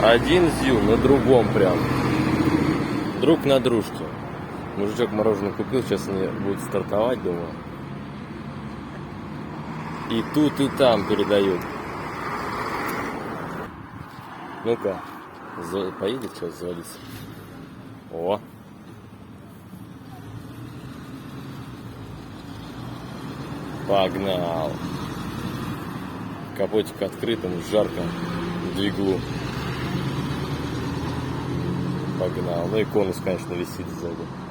Один ЗЮ на другом прям. Друг на дружке. Мужичок мороженое купил, сейчас они будут стартовать, думаю. И тут, и там передают. Ну-ка, поедет сейчас завалиться. О! Погнал! Капотик открытым, жарко, двиглу. Погнал. Ну и конус, конечно, висит сзади.